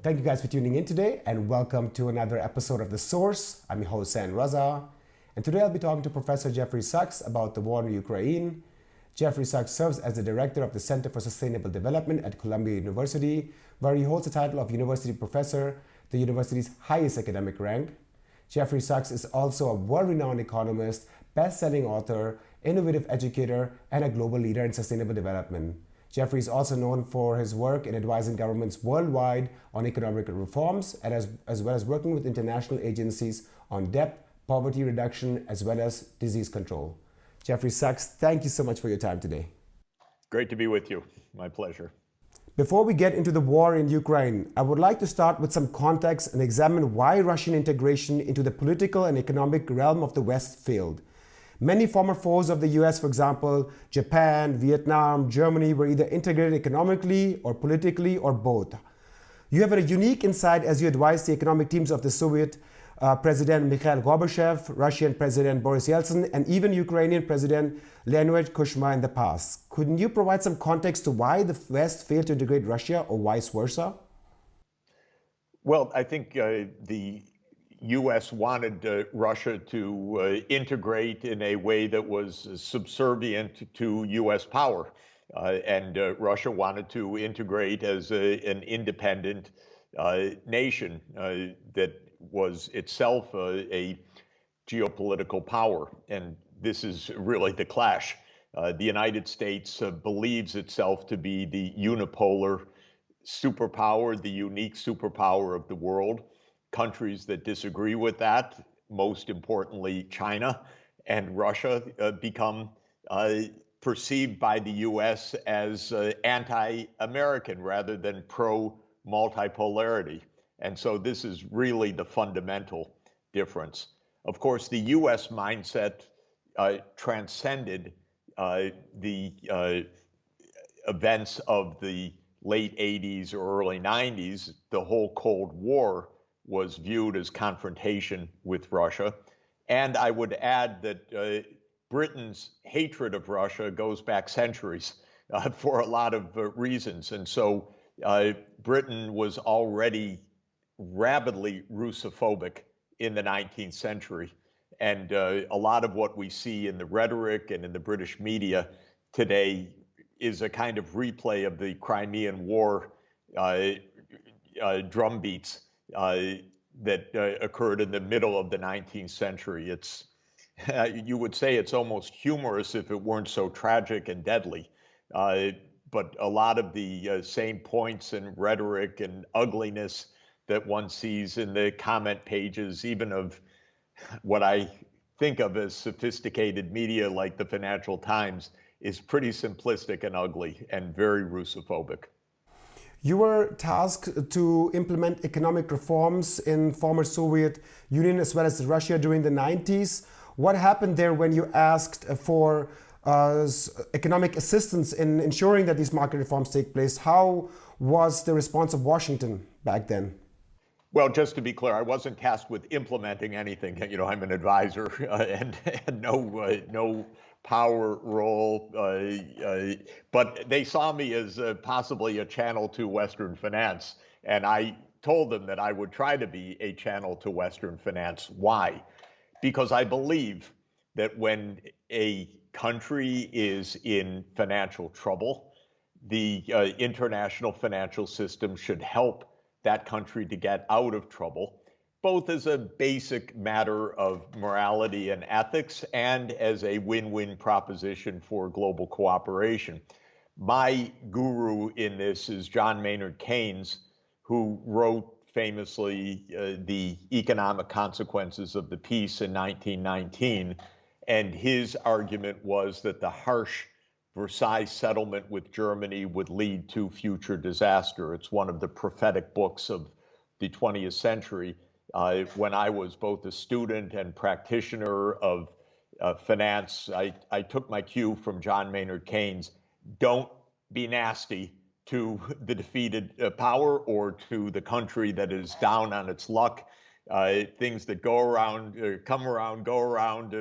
Thank you guys for tuning in today, and welcome to another episode of The Source. I'm your host, San Raza, and today I'll be talking to Professor Jeffrey Sachs about the war in Ukraine. Jeffrey Sachs serves as the director of the Center for Sustainable Development at Columbia University, where he holds the title of University Professor, the university's highest academic rank. Jeffrey Sachs is also a world-renowned economist, best-selling author, innovative educator, and a global leader in sustainable development. Jeffrey is also known for his work in advising governments worldwide on economic reforms, and as well as working with international agencies on debt, poverty reduction, as well as disease control. Jeffrey Sachs, thank you so much for your time today. Great to be with you. My pleasure. Before we get into the war in Ukraine, I would like to start with some context and examine why Russian integration into the political and economic realm of the West failed. Many former foes of the US, for example, Japan, Vietnam, Germany, were either integrated economically or politically or both. You have a unique insight as you advise the economic teams of the Soviet President Mikhail Gorbachev, Russian President Boris Yeltsin, and even Ukrainian President Leonid Kuchma in the past. Couldn't you provide some context to why the West failed to integrate Russia or vice versa? Well, I think the U.S. wanted Russia to integrate in a way that was subservient to U.S. power. And Russia wanted to integrate as an independent nation that was itself a geopolitical power. And this is really the clash. The United States believes itself to be the unipolar superpower, the unique superpower of the world. Countries that disagree with that, most importantly China and Russia, become perceived by the U.S. as anti-American rather than pro-multipolarity. And so this is really the fundamental difference. Of course, the U.S. mindset transcended the events of the late 80s or early 90s. The whole Cold War was viewed as confrontation with Russia. And I would add that Britain's hatred of Russia goes back centuries for a lot of reasons. And so Britain was already rabidly Russophobic in the 19th century. And a lot of what we see in the rhetoric and in the British media today is a kind of replay of the Crimean War drumbeats that occurred in the middle of the 19th century. It's, you would say it's almost humorous if it weren't so tragic and deadly. But a lot of the same points and rhetoric and ugliness that one sees in the comment pages, even of what I think of as sophisticated media like the Financial Times, is pretty simplistic and ugly and very Russophobic. You were tasked to implement economic reforms in former Soviet Union as well as Russia during the 90s. What happened there when you asked for economic assistance in ensuring that these market reforms take place? How was the response of Washington back then? Well, just to be clear, I wasn't tasked with implementing anything. You know, I'm an advisor and no power role, but they saw me as possibly a channel to Western finance. And I told them that I would try to be a channel to Western finance. Why? Because I believe that when a country is in financial trouble, the international financial system should help that country to get out of trouble, both as a basic matter of morality and ethics and as a win-win proposition for global cooperation. My guru in this is John Maynard Keynes, who wrote famously The Economic Consequences of the Peace in 1919. And his argument was that the harsh Versailles settlement with Germany would lead to future disaster. It's one of the prophetic books of the 20th century. When I was both a student and practitioner of finance, I took my cue from John Maynard Keynes. Don't be nasty to the defeated power or to the country that is down on its luck. Things that go around, come around, go around.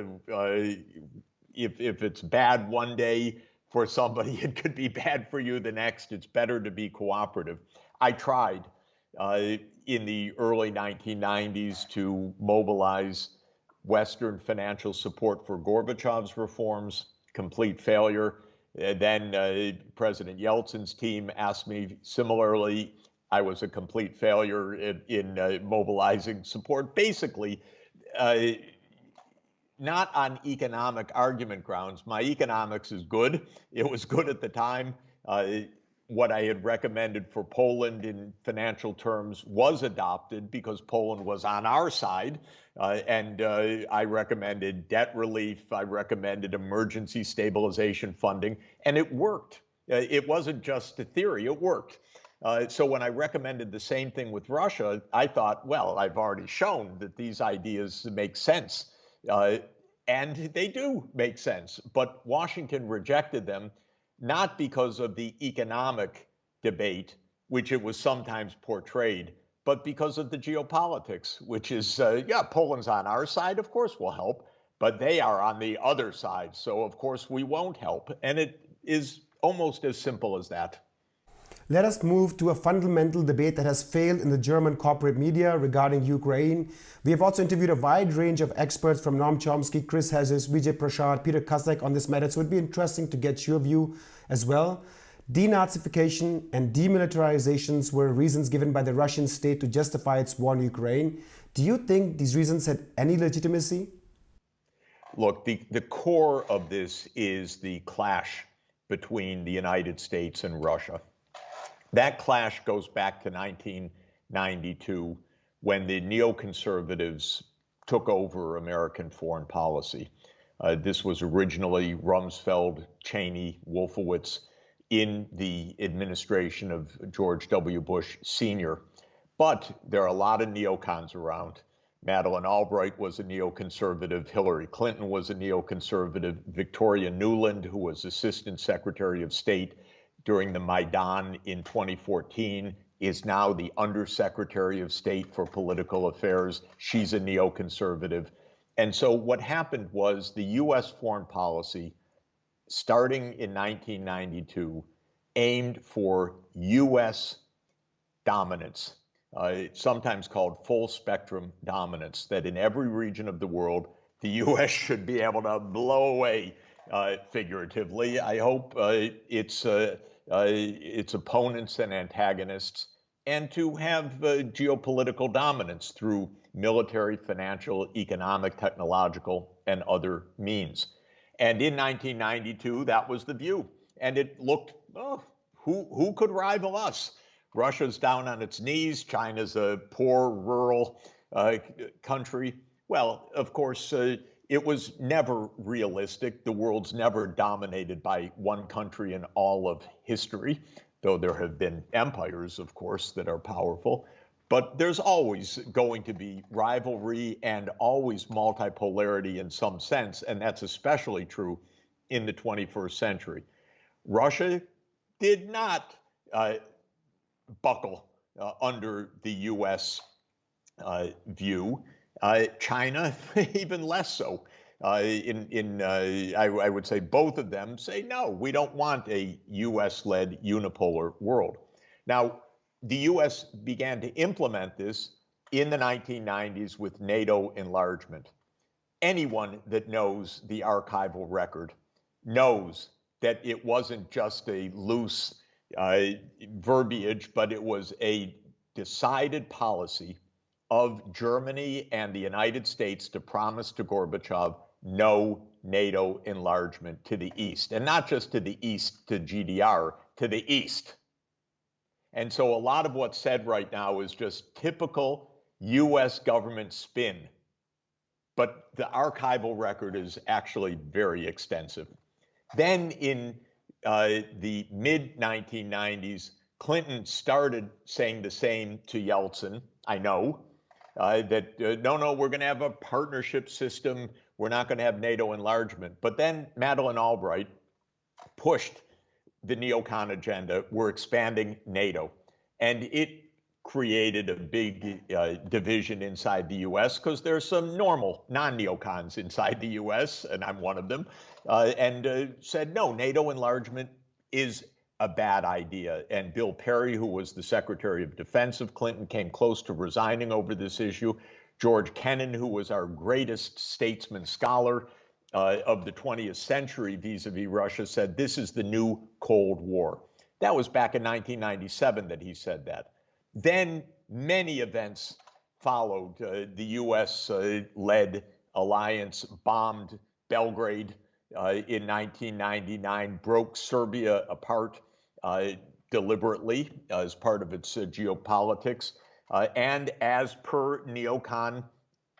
If it's bad one day for somebody, it could be bad for you the next. It's better to be cooperative. I tried. in the early 1990s to mobilize Western financial support for Gorbachev's reforms, complete failure. Then President Yeltsin's team asked me similarly. I was a complete failure in mobilizing support. Basically, not on economic argument grounds. My economics is good. It was good at the time. What I had recommended for Poland in financial terms was adopted because Poland was on our side. And I recommended debt relief. I recommended emergency stabilization funding, and it worked. It wasn't just a theory, it worked. So when I recommended the same thing with Russia, I thought, well, I've already shown that these ideas make sense. And they do make sense. But Washington rejected them, not because of the economic debate, which it was sometimes portrayed, but because of the geopolitics, which is, yeah, Poland's on our side, of course we'll help, but they are on the other side, so of course we won't help. And it is almost as simple as that. Let us move to a fundamental debate that has failed in the German corporate media regarding Ukraine. We have also interviewed a wide range of experts from Noam Chomsky, Chris Hedges, Vijay, Prashad, Peter Kuznick on this matter, so it would be interesting to get your view as well. Denazification and demilitarizations were reasons given by the Russian state to justify its war in Ukraine. Do you think these reasons had any legitimacy? Look, the core of this is the clash between the United States and Russia. That clash goes back to 1992 when the neoconservatives took over American foreign policy. This was originally Rumsfeld, Cheney, Wolfowitz in the administration of George W. Bush Sr. But there are a lot of neocons around. Madeleine Albright was a neoconservative. Hillary Clinton was a neoconservative. Victoria Nuland, who was Assistant Secretary of State during the Maidan in 2014, is now the Undersecretary of State for Political Affairs. She's a neoconservative. And so what happened was the U.S. foreign policy, starting in 1992, aimed for U.S. dominance, sometimes called full spectrum dominance, that in every region of the world, the U.S. should be able to blow away, figuratively, I hope, its opponents and antagonists, and to have geopolitical dominance through military, financial, economic, technological, and other means. And in 1992, that was the view. And it looked, oh, who could rival us? Russia's down on its knees. China's a poor, rural country. Well, of course, it was never realistic. The world's never dominated by one country in all of history, though there have been empires, of course, that are powerful. But there's always going to be rivalry and always multipolarity in some sense, and that's especially true in the 21st century. Russia did not buckle under the U.S. View. China, even less so. I would say both of them say, no, we don't want a U.S.-led unipolar world. Now, the U.S. began to implement this in the 1990s with NATO enlargement. Anyone that knows the archival record knows that it wasn't just a loose verbiage, but it was a decided policy of Germany and the United States to promise to Gorbachev no NATO enlargement to the east. And not just to the east, to GDR, to the east. And so a lot of what's said right now is just typical U.S. government spin. But the archival record is actually very extensive. Then in the mid-1990s, Clinton started saying the same to Yeltsin, I know, that no, we're going to have a partnership system. We're not going to have NATO enlargement. But then Madeleine Albright pushed the neocon agenda. We're expanding NATO. And it created a big division inside the U.S. because there's some normal non-neocons inside the U.S., and I'm one of them, and said, no, NATO enlargement is a bad idea. And Bill Perry, who was the Secretary of Defense of Clinton, came close to resigning over this issue. George Kennan, who was our greatest statesman scholar of the 20th century vis-a-vis Russia, said this is the new Cold War. That was back in 1997 that he said that. Then many events followed. The U.S.-led alliance bombed Belgrade in 1999, broke Serbia apart deliberately as part of its geopolitics, and as per neocon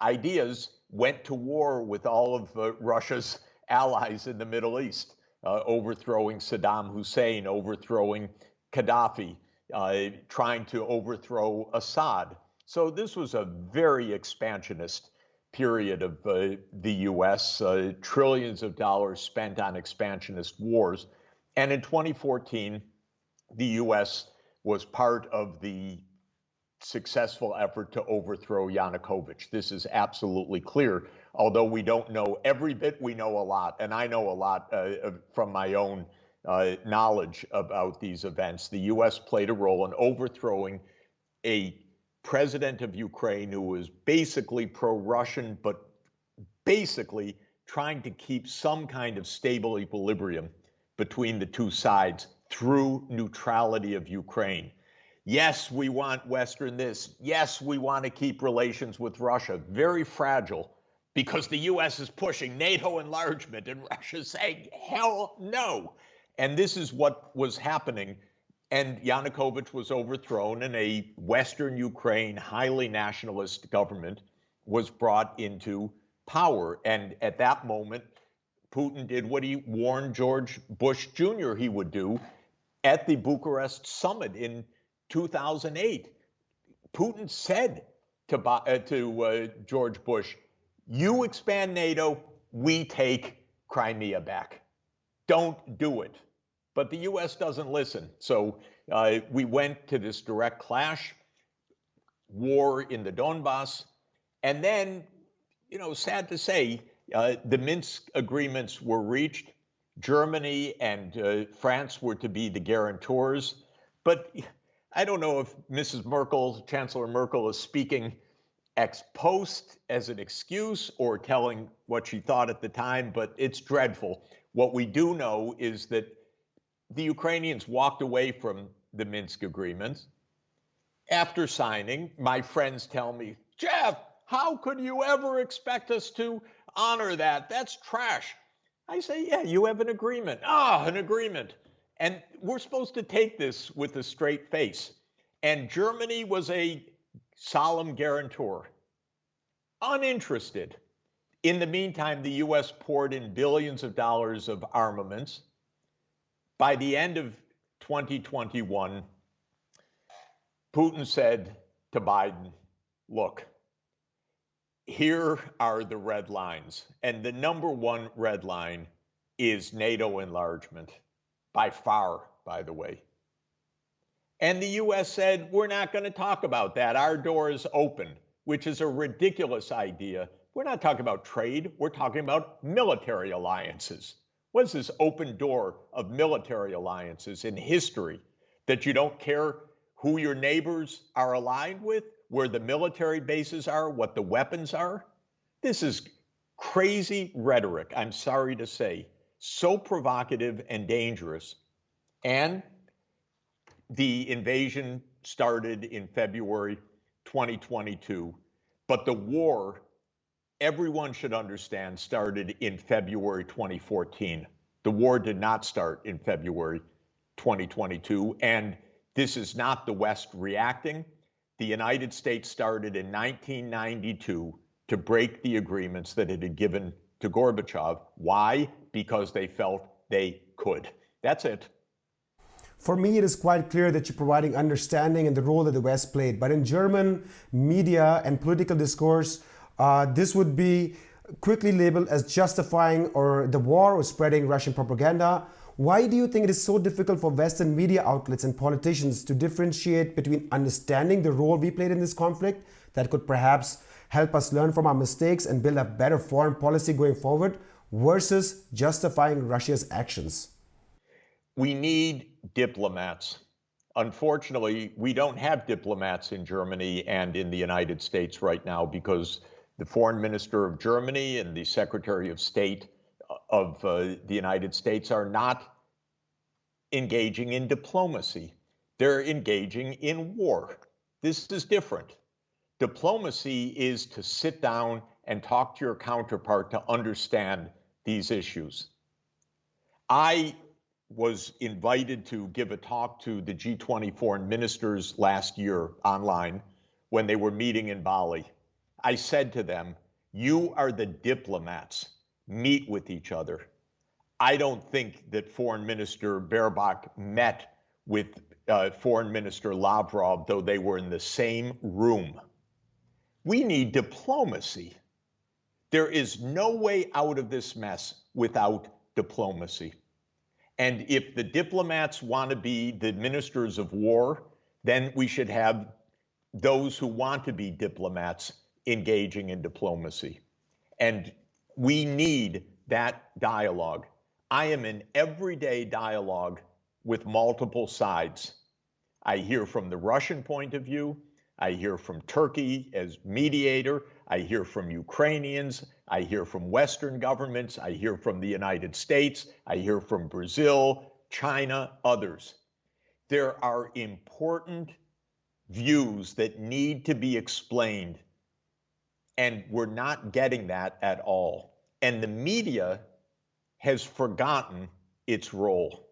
ideas, went to war with all of Russia's allies in the Middle East, overthrowing Saddam Hussein, overthrowing Gaddafi, trying to overthrow Assad. So this was a very expansionist period of the U.S., trillions of dollars spent on expansionist wars. And in 2014, the U.S. was part of the successful effort to overthrow Yanukovych. This is absolutely clear. Although we don't know every bit, we know a lot. And I know a lot from my own knowledge about these events. The U.S. played a role in overthrowing a president of Ukraine who was basically pro-Russian, but basically trying to keep some kind of stable equilibrium between the two sides through neutrality of Ukraine. Yes, we want Western this. Yes, we want to keep relations with Russia. Very fragile because the U.S. is pushing NATO enlargement and Russia's saying, hell no. And this is what was happening. And Yanukovych was overthrown and a Western Ukraine highly nationalist government was brought into power. And at that moment, Putin did what he warned George Bush Jr. he would do at the Bucharest summit in 2008. Putin said to George Bush, you expand NATO, we take Crimea back. Don't do it. But the U.S. doesn't listen. So we went to this direct clash, war in the Donbass, and then, sad to say, the Minsk agreements were reached. Germany and France were to be the guarantors. But I don't know if Mrs. Merkel, Chancellor Merkel, is speaking ex post as an excuse or telling what she thought at the time, but it's dreadful. What we do know is that the Ukrainians walked away from the Minsk agreements. After signing, my friends tell me, Jeff, how could you ever expect us to honor that? That's trash. I say, yeah, you have an agreement. An agreement. And we're supposed to take this with a straight face. And Germany was a solemn guarantor, uninterested. In the meantime, the U.S. poured in billions of dollars of armaments. By the end of 2021, Putin said to Biden, look, here are the red lines. And the number one red line is NATO enlargement, by far, by the way. And the U.S. said, we're not going to talk about that. Our door is open, which is a ridiculous idea. We're not talking about trade. We're talking about military alliances. What's this open door of military alliances in history that you don't care who your neighbors are aligned with, where the military bases are, what the weapons are? This is crazy rhetoric, I'm sorry to say, so provocative and dangerous. And the invasion started in February 2022, but the war, everyone should understand, started in February 2014. The war did not start in February 2022, and this is not the West reacting. The United States started in 1992 to break the agreements that it had given to Gorbachev. Why? Because they felt they could. That's it. For me, it is quite clear that you're providing understanding in the role that the West played. But in German media and political discourse, this would be quickly labeled as justifying or the war or spreading Russian propaganda. Why do you think it is so difficult for Western media outlets and politicians to differentiate between understanding the role we played in this conflict that could perhaps help us learn from our mistakes and build a better foreign policy going forward versus justifying Russia's actions? We need diplomats. Unfortunately, we don't have diplomats in Germany and in the United States right now because the foreign minister of Germany and the secretary of state of the United States are not engaging in diplomacy. They're engaging in war. This is different. Diplomacy is to sit down and talk to your counterpart to understand these issues. I was invited to give a talk to the G20 foreign ministers last year online when they were meeting in Bali. I said to them, you are the diplomats, meet with each other. I don't think that Foreign Minister Baerbock met with Foreign Minister Lavrov, though they were in the same room. We need diplomacy. There is no way out of this mess without diplomacy. And if the diplomats want to be the ministers of war, then we should have those who want to be diplomats engaging in diplomacy. And we need that dialogue. I am in everyday dialogue with multiple sides. I hear from the Russian point of view. I hear from Turkey as mediator. I hear from Ukrainians. I hear from Western governments. I hear from the United States. I hear from Brazil, China, others. There are important views that need to be explained, and we're not getting that at all. And the media has forgotten its role.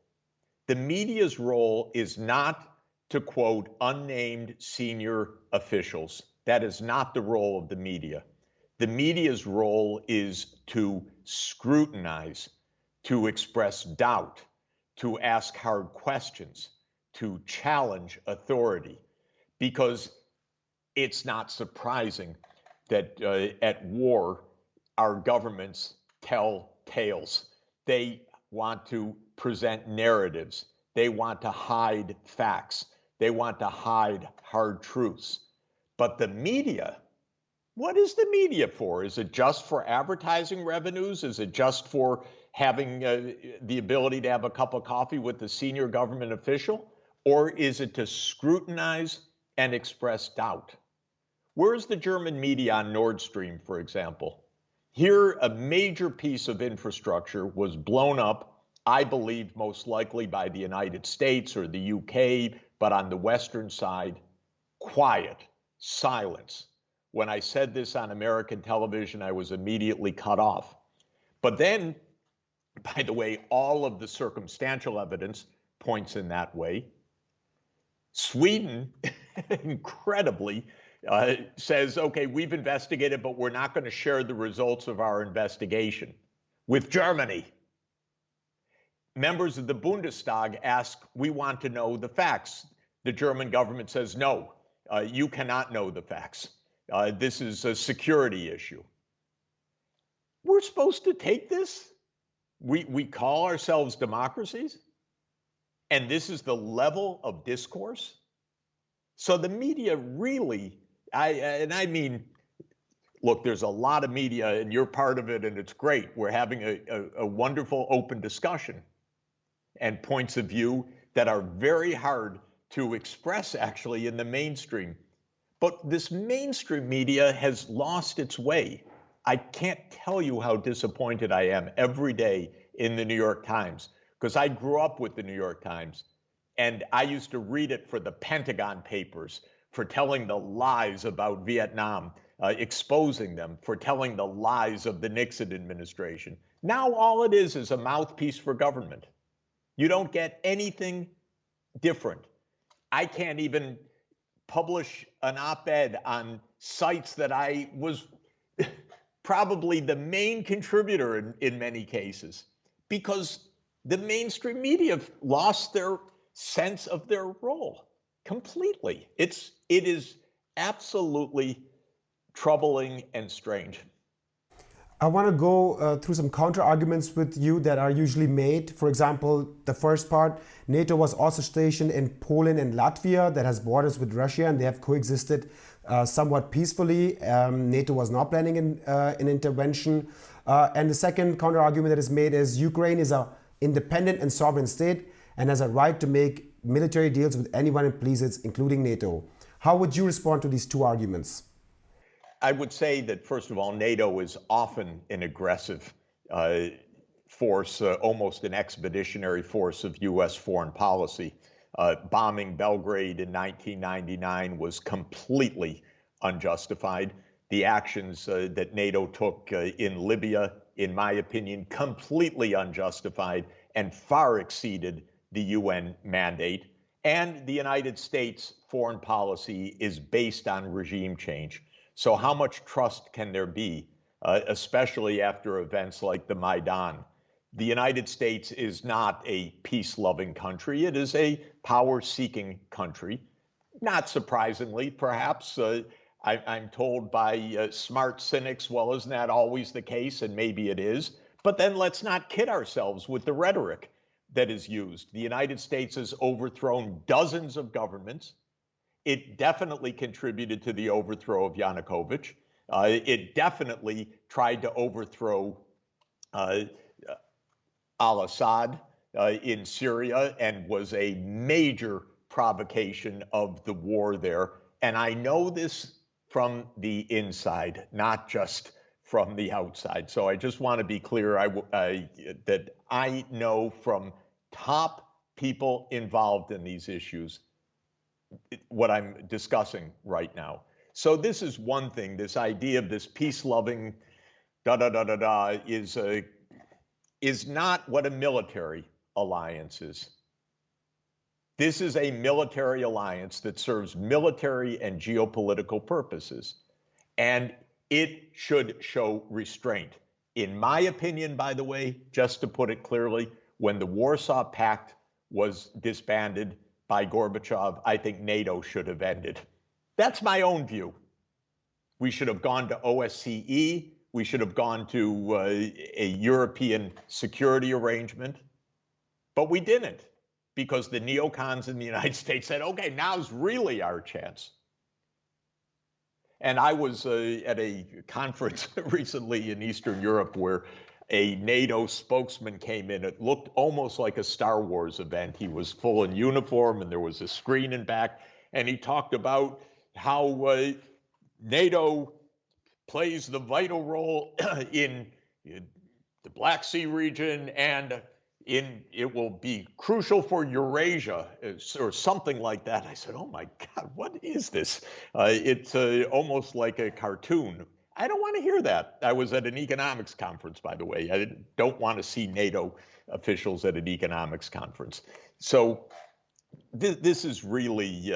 The media's role is not to quote unnamed senior officials. That is not the role of the media. The media's role is to scrutinize, to express doubt, to ask hard questions, to challenge authority, because it's not surprising that at war, our governments tell tales. They want to present narratives. They want to hide facts. They want to hide hard truths. But the media, what is the media for? Is it just for advertising revenues? Is it just for having the ability to have a cup of coffee with the senior government official? Or is it to scrutinize and express doubt? Where's the German media on Nord Stream, for example? Here, a major piece of infrastructure was blown up, I believe most likely by the United States or the UK, but on the Western side, quiet, silence. When I said this on American television, I was immediately cut off. But then, by the way, all of the circumstantial evidence points in that way. Sweden, incredibly, says, okay, we've investigated, but we're not going to share the results of our investigation with Germany. Members of the Bundestag ask, we want to know the facts. The German government says, no, you cannot know the facts. This is a security issue. We're supposed to take this? We call ourselves democracies? And this is the level of discourse? So the media really, I mean, look, there's a lot of media and you're part of it and it's great. We're having a wonderful open discussion and points of view that are very hard to express actually in the mainstream. But this mainstream media has lost its way. I can't tell you how disappointed I am every day in the New York Times, because I grew up with the New York Times and I used to read it for the Pentagon Papers, for telling the lies about Vietnam, exposing them, for telling the lies of the Nixon administration. Now all it is a mouthpiece for government. You don't get anything different. I can't even publish an op-ed on sites that I was probably the main contributor in many cases, because the mainstream media have lost their sense of their role completely. It is absolutely troubling and strange. I want to go through some counter-arguments with you that are usually made. For example, the first part, NATO was also stationed in Poland and Latvia that has borders with Russia, and they have coexisted somewhat peacefully. NATO was not planning an intervention. And the second counter-argument that is made is Ukraine is an independent and sovereign state, and has a right to make military deals with anyone it pleases, including NATO. How would you respond to these two arguments? I would say that, first of all, NATO is often an aggressive force, almost an expeditionary force of U.S. foreign policy. Bombing Belgrade in 1999 was completely unjustified. The actions that NATO took in Libya, in my opinion, completely unjustified and far exceeded the UN mandate. And the United States foreign policy is based on regime change. So how much trust can there be, especially after events like the Maidan? The United States is not a peace-loving country. It is a power-seeking country. Not surprisingly, perhaps. I'm told by smart cynics, well, isn't that always the case? And maybe it is. But then let's not kid ourselves with the rhetoric that is used. The United States has overthrown dozens of governments. It definitely contributed to the overthrow of Yanukovych. It definitely tried to overthrow al-Assad in Syria and was a major provocation of the war there. And I know this from the inside, not just from the outside. So I just want to be clear that I know from top people involved in these issues what I'm discussing right now. So this is one thing, this idea of this peace-loving is not what a military alliance is. This is a military alliance that serves military and geopolitical purposes, and it should show restraint. In my opinion, by the way, just to put it clearly, when the Warsaw Pact was disbanded by Gorbachev, I think NATO should have ended. That's my own view. We should have gone to OSCE. We should have gone to a European security arrangement. But we didn't, because the neocons in the United States said, okay, now's really our chance. And I was at a conference recently in Eastern Europe where a NATO spokesman came in. It looked almost like a Star Wars event. He was full in uniform and there was a screen in back. And he talked about how NATO plays the vital role in the Black Sea region, and it will be crucial for Eurasia, or something like that. I said, oh my God, what is this? It's almost like a cartoon. I don't want to hear that. I was at an economics conference, by the way. I don't want to see NATO officials at an economics conference. So this is really,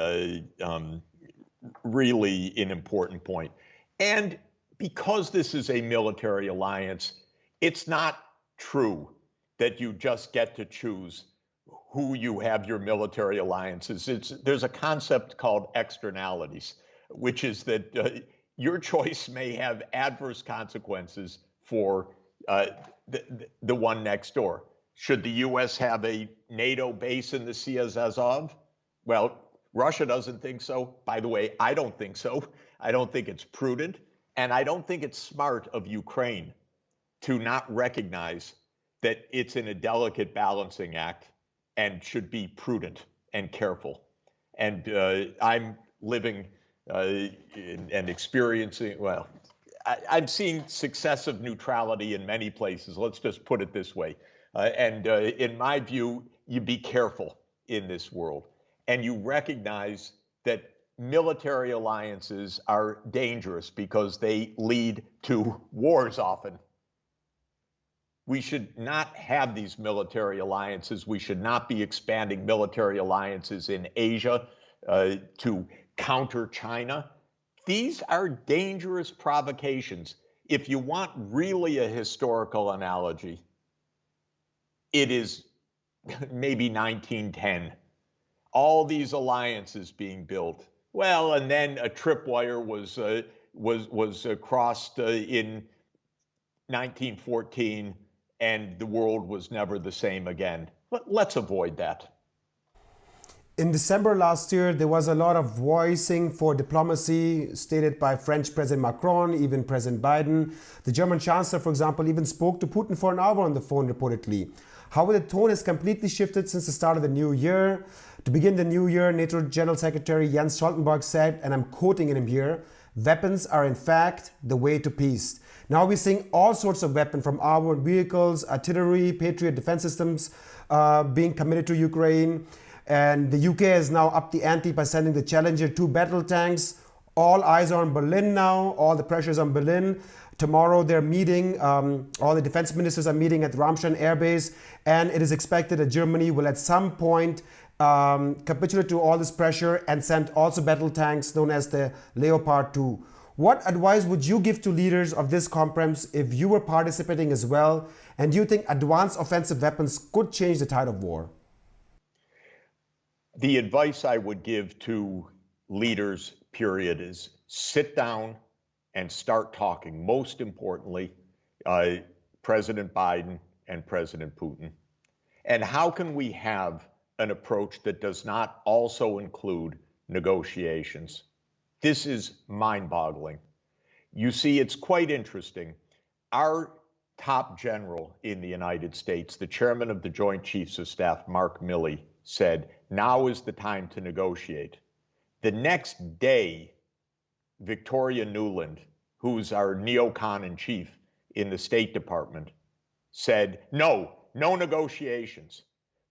really an important point. And because this is a military alliance, it's not true that you just get to choose who you have your military alliances. There's a concept called externalities, which is that your choice may have adverse consequences for the one next door. Should the U.S. have a NATO base in the Sea of Azov? Well, Russia doesn't think so. By the way, I don't think so. I don't think it's prudent. And I don't think it's smart of Ukraine to not recognize that it's in a delicate balancing act and should be prudent and careful. And I'm living and experiencing, well, I'm seeing successive neutrality in many places. Let's just put it this way. And in my view, you be careful in this world. And you recognize that military alliances are dangerous because they lead to wars often. We should not have these military alliances. We should not be expanding military alliances in Asia to counter China. These are dangerous provocations. If you want really a historical analogy, it is maybe 1910. All these alliances being built. Well, and then a tripwire was crossed in 1914, and the world was never the same again. But let's avoid that. In December last year, there was a lot of voicing for diplomacy stated by French President Macron, even President Biden. The German Chancellor, for example, even spoke to Putin for an hour on the phone reportedly. However, the tone has completely shifted since the start of the new year. To begin the new year, NATO General Secretary Jens Stoltenberg said, and I'm quoting him here, "Weapons are in fact the way to peace." Now we're seeing all sorts of weapons, from armored vehicles, artillery, Patriot defense systems being committed to Ukraine. And the UK has now upped the ante by sending the Challenger 2 battle tanks. All eyes are on Berlin now. All the pressure is on Berlin. Tomorrow they're meeting, all the defense ministers are meeting at Ramstein Air Base. And it is expected that Germany will at some point capitulate to all this pressure and send also battle tanks known as the Leopard 2. What advice would you give to leaders of this conference if you were participating as well? And do you think advanced offensive weapons could change the tide of war? The advice I would give to leaders, period, is sit down and start talking. Most importantly, President Biden and President Putin. And how can we have an approach that does not also include negotiations? This is mind-boggling. You see, it's quite interesting. Our top general in the United States, the chairman of the Joint Chiefs of Staff, Mark Milley, said, now is the time to negotiate. The next day, Victoria Nuland, who's our neocon in chief in the State Department, said, no negotiations.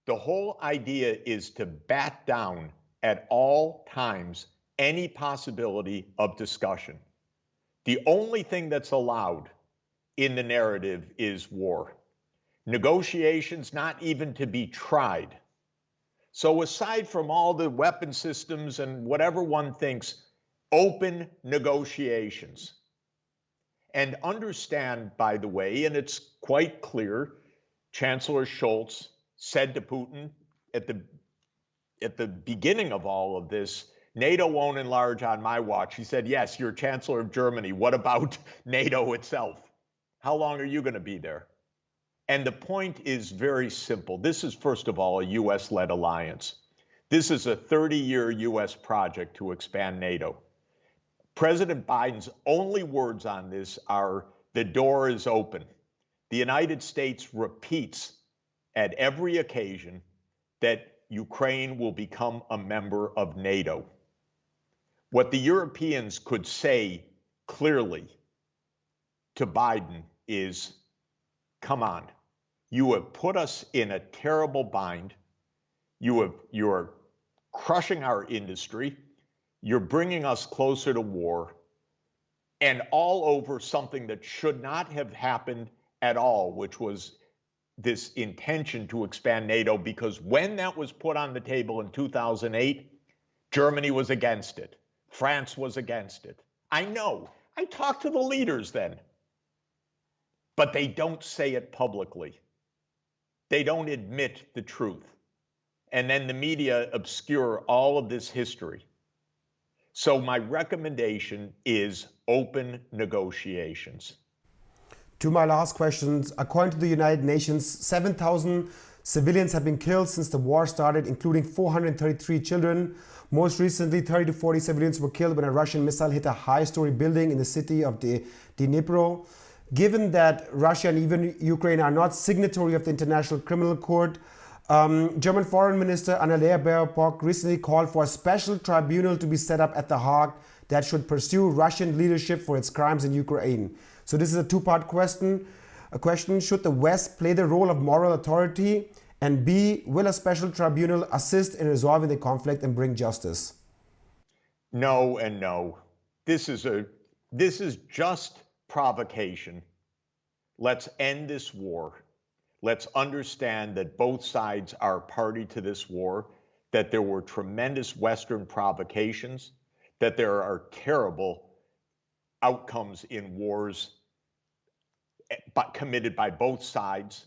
The whole idea is to bat down at all times any possibility of discussion. The only thing that's allowed in the narrative is war. Negotiations not even to be tried. So aside from all the weapon systems and whatever one thinks, open negotiations. And understand, by the way, and it's quite clear, Chancellor Scholz said to Putin at the beginning of all of this, NATO won't enlarge on my watch. He said, yes, you're Chancellor of Germany. What about NATO itself? How long are you going to be there? And the point is very simple. This is, first of all, a US-led alliance. This is a 30-year US project to expand NATO. President Biden's only words on this are, the door is open. The United States repeats at every occasion that Ukraine will become a member of NATO. What the Europeans could say clearly to Biden is, come on, you have put us in a terrible bind. You are crushing our industry. You're bringing us closer to war, and all over something that should not have happened at all, which was this intention to expand NATO, because when that was put on the table in 2008, Germany was against it. France was against it. I know. I talked to the leaders then. But they don't say it publicly. They don't admit the truth. And then the media obscure all of this history. So my recommendation is open negotiations. To my last questions, according to the United Nations, 7,000 civilians have been killed since the war started, including 433 children. Most recently, 30 to 40 civilians were killed when a Russian missile hit a high-story building in the city of Dimitri. Given that Russia and even Ukraine are not signatory of the International Criminal Court, German Foreign Minister Annalena Baerbock recently called for a special tribunal to be set up at The Hague that should pursue Russian leadership for its crimes in Ukraine. So this is a two-part question. A question, should the West play the role of moral authority? And B, will a special tribunal assist in resolving the conflict and bring justice? No and no. This is just provocation. Let's end this war. Let's understand that both sides are party to this war, that there were tremendous Western provocations, that there are terrible outcomes in wars committed by both sides,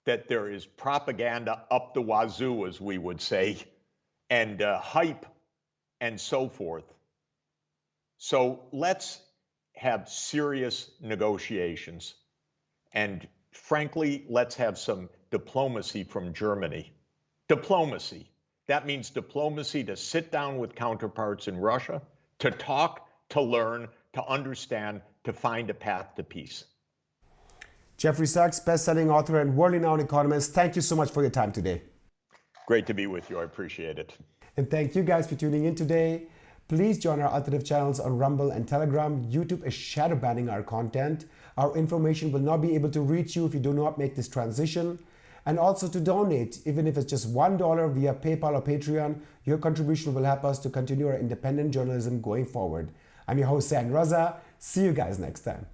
that there is propaganda up the wazoo, as we would say, and hype and so forth. So let's have serious negotiations. And frankly, let's have some diplomacy from Germany. Diplomacy. That means diplomacy to sit down with counterparts in Russia, to talk, to learn, to understand, to find a path to peace. Jeffrey Sachs, best-selling author and world-renowned economist, thank you so much for your time today. Great to be with you. I appreciate it. And thank you guys for tuning in today. Please join our alternative channels on Rumble and Telegram. YouTube is shadow banning our content. Our information will not be able to reach you if you do not make this transition. And also to donate, even if it's just $1 via PayPal or Patreon, your contribution will help us to continue our independent journalism going forward. I'm your host, San Raza. See you guys next time.